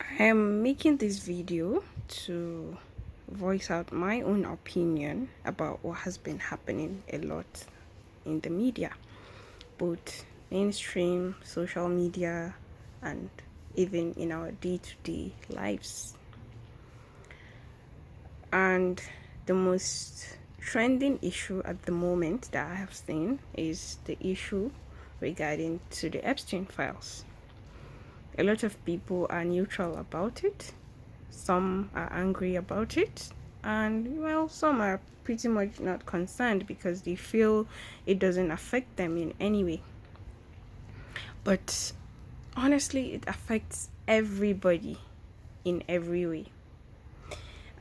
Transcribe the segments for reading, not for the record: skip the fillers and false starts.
I am making this video to voice out my own opinion about what has been happening a lot in the media, both mainstream, social media, and even in our day to day lives. And the most trending issue at the moment that I have seen is the issue regarding to the Epstein files. A lot of people are neutral about it. Some are angry about it, and well, some are pretty much not concerned because they feel it doesn't affect them in any way. But honestly, it affects everybody in every way.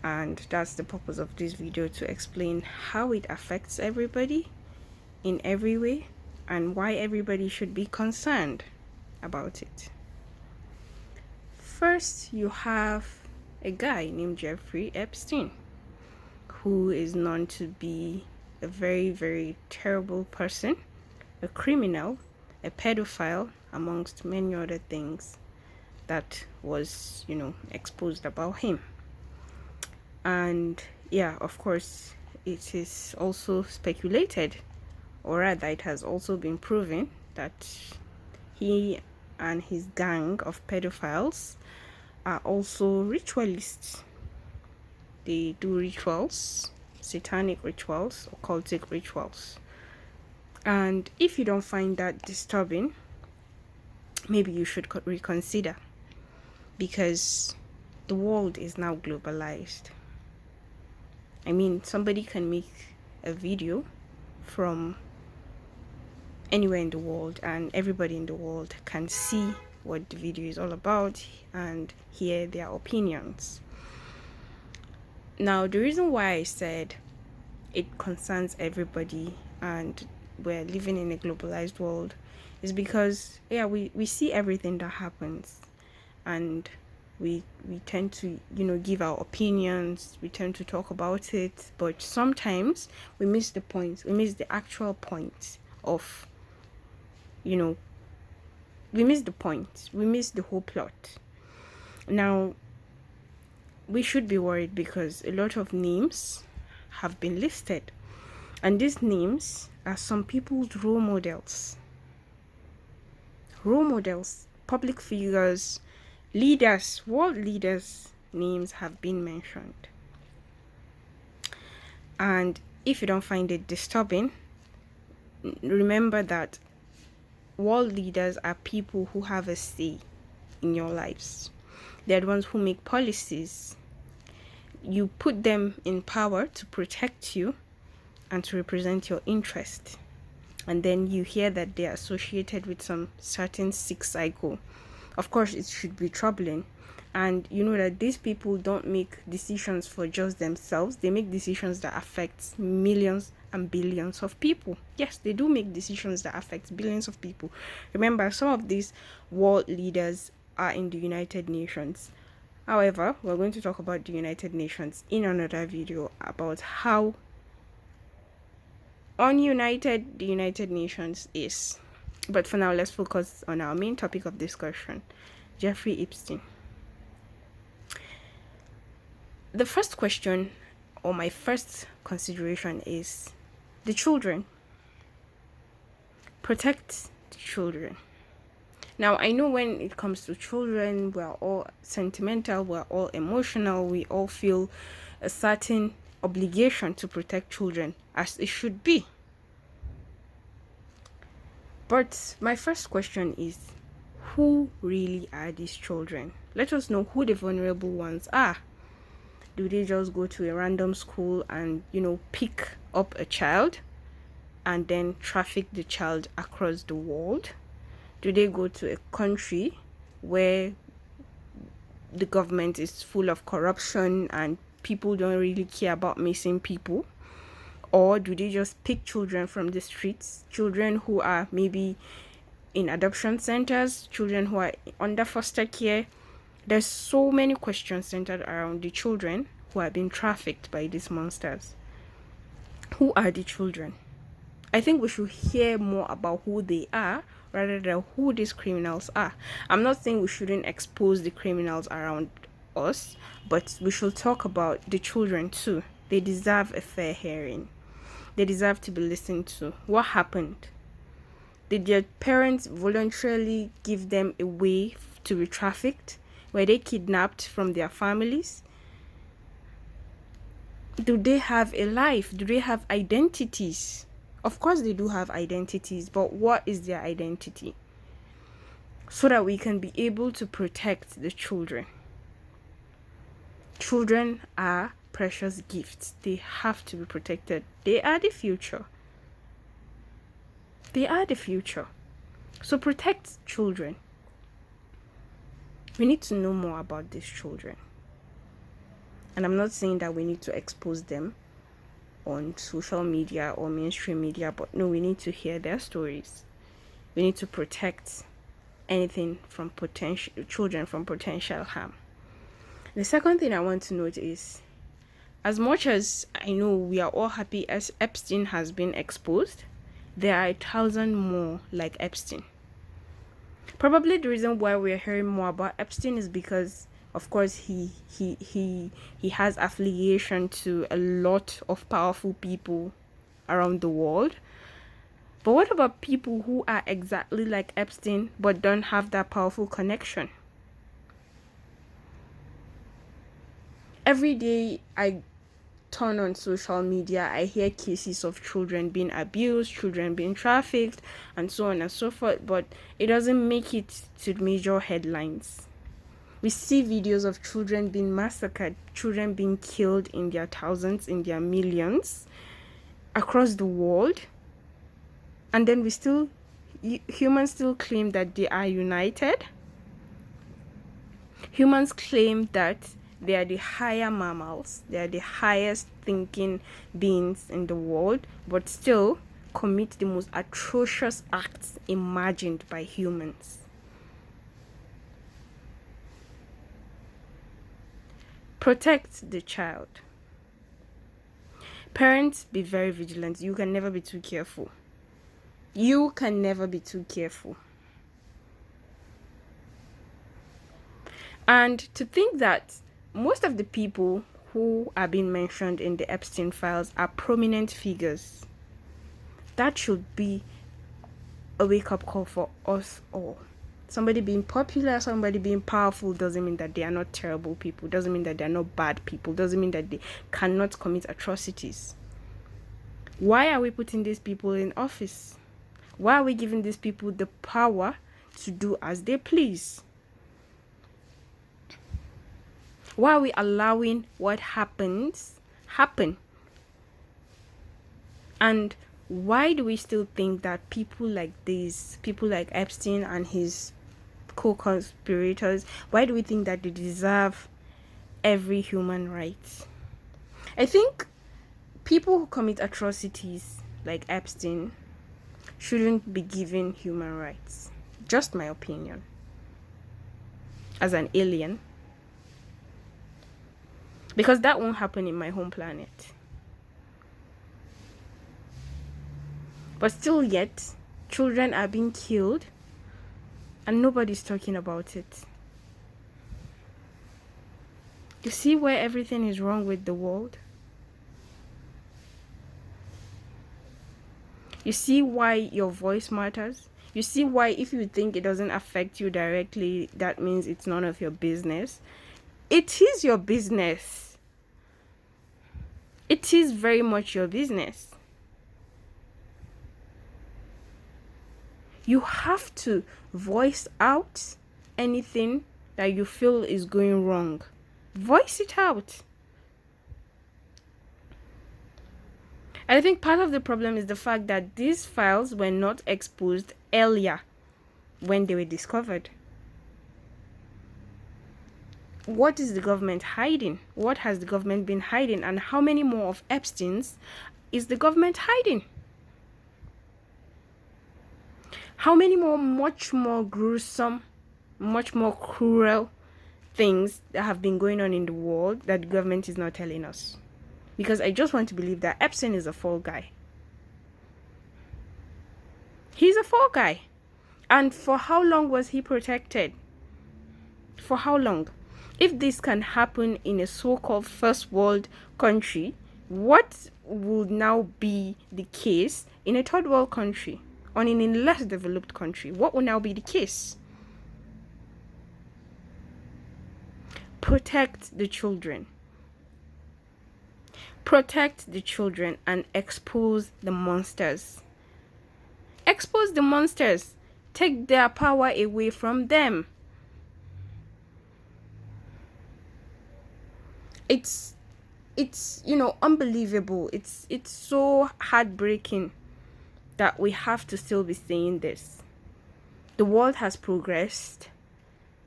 And that's the purpose of this video, to explain how it affects everybody in every way and why everybody should be concerned about it. First, you have a guy named Jeffrey Epstein, who is known to be a very, very terrible person, a criminal, a pedophile, amongst many other things that was, exposed about him. And yeah, of course, it is also speculated, or rather, it has also been proven that he and his gang of pedophiles are also ritualists. They do rituals, satanic rituals, occultic rituals. And if you don't find that disturbing, maybe you should reconsider, because the world is now globalized. I mean, somebody can make a video from anywhere in the world, and everybody in the world can see what the video is all about and hear their opinions. Now, the reason why I said it concerns everybody and we're living in a globalized world is because, yeah, we see everything that happens, and we tend to, give our opinions, we tend to talk about it, but sometimes we miss the point, we miss the actual point of, we miss the point, we miss the whole plot. Now, we should be worried because a lot of names have been listed, and these names are some people's role models, public figures, leaders, world leaders. Names have been mentioned, and if you don't find it disturbing, remember that world leaders are people who have a say in your lives. They're the ones who make policies. You put them in power to protect you and to represent your interest. And then you hear that they are associated with some certain sick cycle. Of course, it should be troubling. And you know that these people don't make decisions for just themselves. They make decisions that affect millions and billions of people. Yes, they do make decisions that affect billions of people. Remember, some of these world leaders are in the United Nations. However, we're going to talk about the United Nations in another video, about how ununited the United Nations is. But for now, let's focus on our main topic of discussion, Jeffrey Epstein. The first question, or my first consideration, is the children. Protect the children. Now, I know when it comes to children, we're all sentimental, we're all emotional, we all feel a certain obligation to protect children, as it should be. But my first question is, who really are these children? Let us know who the vulnerable ones are. Do they just go to a random school and, pick up a child and then traffic the child across the world? Do they go to a country where the government is full of corruption and people don't really care about missing people? Or do they just pick children from the streets, children who are maybe in adoption centers, children who are under foster care? There's so many questions centered around the children who are being trafficked by these monsters. Who are the children? I think we should hear more about who they are, rather than who these criminals are. I'm not saying we shouldn't expose the criminals around us, but we should talk about the children too. They deserve a fair hearing. They deserve to be listened to. What happened? Did their parents voluntarily give them away to be trafficked? Were they kidnapped from their families? Do they have a life? Do they have identities? Of course they do have identities, but what is their identity? So that we can be able to protect the children. Children are precious gifts. They have to be protected. They are the future. They are the future. So protect children. We need to know more about these children. And I'm not saying that we need to expose them on social media or mainstream media, but no, we need to hear their stories. We need to protect anything from children from potential harm. The second thing I want to note is, as much as I know we are all happy as Epstein has been exposed, there are 1,000 more like Epstein. Probably the reason why we're hearing more about Epstein is because, of course, he has affiliation to a lot of powerful people around the world. But what about people who are exactly like Epstein but don't have that powerful connection? Every day I turn on social media, I hear cases of children being abused, children being trafficked, and so on and so forth, but it doesn't make it to major headlines. We see videos of children being massacred, children being killed in their thousands, in their millions, across the world, and then humans still claim that they are united. Humans claim that they are the higher mammals, they are the highest thinking beings in the world, but still commit the most atrocious acts imagined by humans. Protect the child. Parents, be very vigilant. You can never be too careful. You can never be too careful. And to think that most of the people who are being mentioned in the Epstein files are prominent figures, that should be a wake-up call for us all. Somebody being popular, somebody being powerful doesn't mean that they are not terrible people, doesn't mean that they are not bad people, doesn't mean that they cannot commit atrocities. Why are we putting these people in office? Why are we giving these people the power to do as they please? Why are we allowing what happens happen? And why do we still think that people like these, people like Epstein and his co-conspirators, why do we think that they deserve every human right? I think people who commit atrocities like Epstein shouldn't be given human rights. Just my opinion. As an alien. Because that won't happen in my home planet. But still yet, children are being killed and nobody's talking about it. You see where everything is wrong with the world? You see why your voice matters? You see why if you think it doesn't affect you directly, that means it's none of your business? It is your business. It is very much your business. You have to voice out anything that you feel is going wrong. Voice it out. I think part of the problem is the fact that these files were not exposed earlier when they were discovered. What is the government hiding? What has the government been hiding? And how many more of Epstein's is the government hiding? How many more, much more gruesome, much more cruel things that have been going on in the world that the government is not telling us? Because I just want to believe that Epstein is a fall guy. He's a fall guy. And for how long was he protected? For how long? If this can happen in a so-called first world country, what would now be the case in a third world country or in a less developed country? What will now be the case? Protect the children. Protect the children and expose the monsters. Expose the monsters. Take their power away from them. It's unbelievable. It's so heartbreaking that we have to still be saying this. The world has progressed.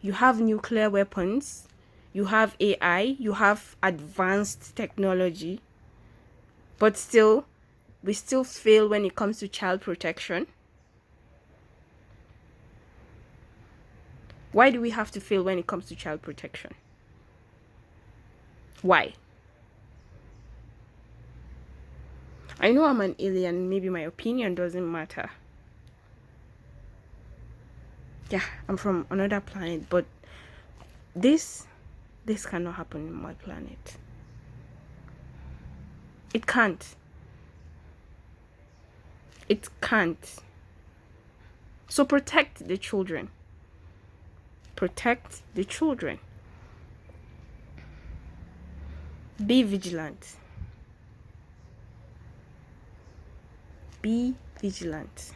You have nuclear weapons, you have AI, you have advanced technology, but still, we still fail when it comes to child protection. Why do we have to fail when it comes to child protection? Why? I know I'm an alien, maybe my opinion doesn't matter. Yeah, I'm from another planet, but this cannot happen in my planet. It can't. It can't. So protect the children. Protect the children. Be vigilant. Be vigilant.